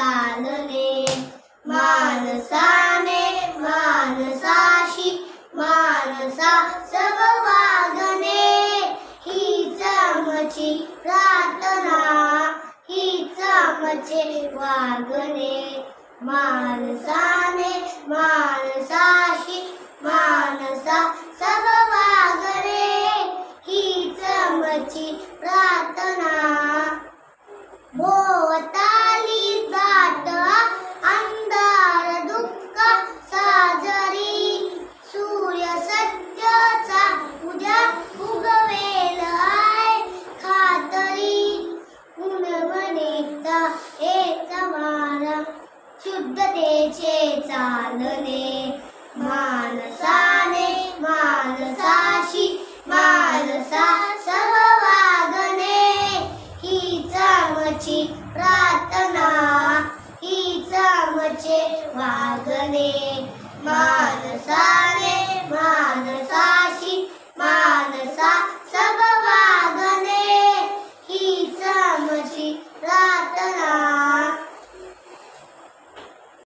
चालणे, मानसाने मानसाशी मानसा सम वागणे, हीच आमची प्रार्थना, हीच आमचे वागणे, मानसाने मानसाशी मानसा सम वागणे, हीच आमची प्रार्थना. भोवताली दाट अंधार दुःख साजरी, सूर्य सत्याचा उद्या उगवेल आहे खातरी, उन्मनेता एक मार्ग शुद्धतेचे चालणे, मानसाने मानसाशी मानसा सम वागणे, हीच आमची प्रार्थना, हीच आमचे वागणे, मानसा